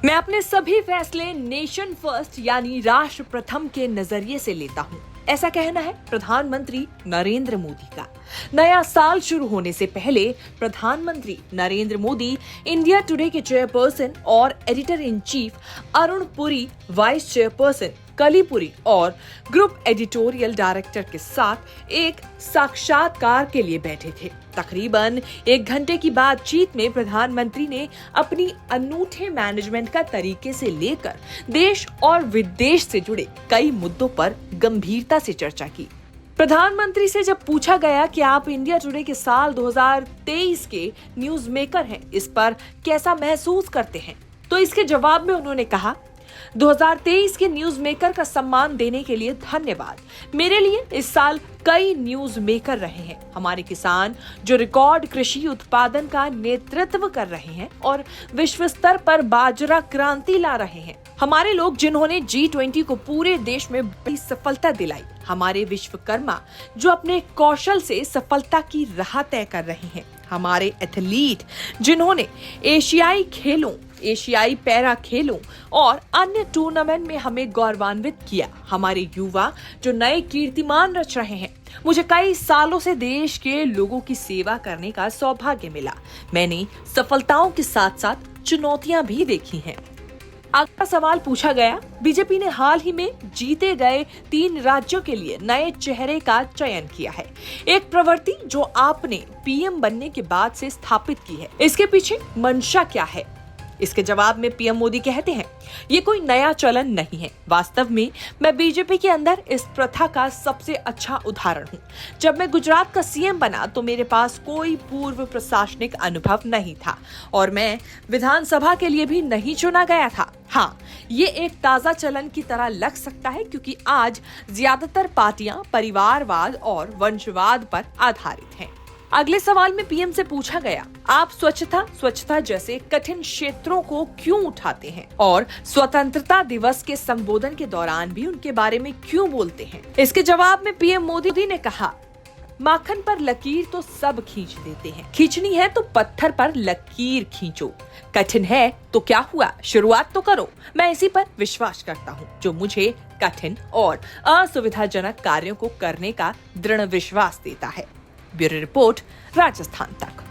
मैं अपने सभी फैसले नेशन फर्स्ट यानी राष्ट्र प्रथम के नजरिए से लेता हूँ, ऐसा कहना है प्रधानमंत्री नरेंद्र मोदी का। नया साल शुरू होने से पहले प्रधानमंत्री नरेंद्र मोदी इंडिया टुडे के चेयरपर्सन और editor in chief Arun Puri, vice chairperson कली पुरी और ग्रुप एडिटोरियल डायरेक्टर के साथ एक साक्षात्कार के लिए बैठे थे। तकरीबन 1 घंटे की बातचीत में प्रधानमंत्री ने अपनी अनूठे मैनेजमेंट का तरीके से लेकर देश और विदेश से जुड़े कई मुद्दों पर गंभीरता से चर्चा की। प्रधानमंत्री से जब पूछा गया कि आप इंडिया टुडे के साल 2023 के न्यूज मेकर हैं, इस पर कैसा महसूस करते हैं, तो इसके जवाब में उन्होंने कहा, 2023 के न्यूज मेकर का सम्मान देने के लिए धन्यवाद। मेरे लिए इस साल कई न्यूज मेकर रहे हैं। हमारे किसान जो रिकॉर्ड कृषि उत्पादन का नेतृत्व कर रहे हैं और विश्व स्तर पर बाजरा क्रांति ला रहे हैं। हमारे लोग जिन्होंने G20 को पूरे देश में बड़ी सफलता दिलाई। हमारे विश्वकर्मा जो अपने कौशल से सफलता की राह तय कर रहे हैं। हमारे एथलीट जिन्होंने एशियाई खेलों, एशियाई पैरा खेलों और अन्य टूर्नामेंट में हमें गौरवान्वित किया। हमारे युवा जो नए कीर्तिमान रच रहे हैं। मुझे कई सालों से देश के लोगों की सेवा करने का सौभाग्य मिला। मैंने सफलताओं के साथ साथ चुनौतियां भी देखी हैं। अगला सवाल पूछा गया, बीजेपी ने हाल ही में जीते गए 3 राज्यों के लिए नए चेहरे का चयन किया है। एक प्रवृत्ति जो आपने पीएम बनने के बाद से स्थापित की है, इसके पीछे मंशा क्या है? इसके जवाब में पीएम मोदी कहते हैं, ये कोई नया चलन नहीं है। वास्तव में मैं बीजेपी के अंदर इस प्रथा का सबसे अच्छा उदाहरण हूँ। जब मैं गुजरात का सीएम बना तो मेरे पास कोई पूर्व प्रशासनिक अनुभव नहीं था और मैं विधानसभा के लिए भी नहीं चुना गया था। हाँ, ये एक ताजा चलन की तरह लग सकता है क्योंकि आज ज्यादातर पार्टियां परिवारवाद और वंशवाद पर आधारित हैं। अगले सवाल में पीएम से पूछा गया, आप स्वच्छता जैसे कठिन क्षेत्रों को क्यों उठाते हैं और स्वतंत्रता दिवस के संबोधन के दौरान भी उनके बारे में क्यों बोलते हैं? इसके जवाब में पीएम मोदी ने कहा, माखन पर लकीर तो सब खींच देते हैं, खींचनी है तो पत्थर पर लकीर खींचो। कठिन है तो क्या हुआ, शुरुआत तो करो। मैं इसी पर विश्वास करता हूँ जो मुझे कठिन और असुविधाजनक कार्यों को करने का दृढ़ विश्वास देता है। ब्यूरो रिपोर्ट, राजस्थान तक।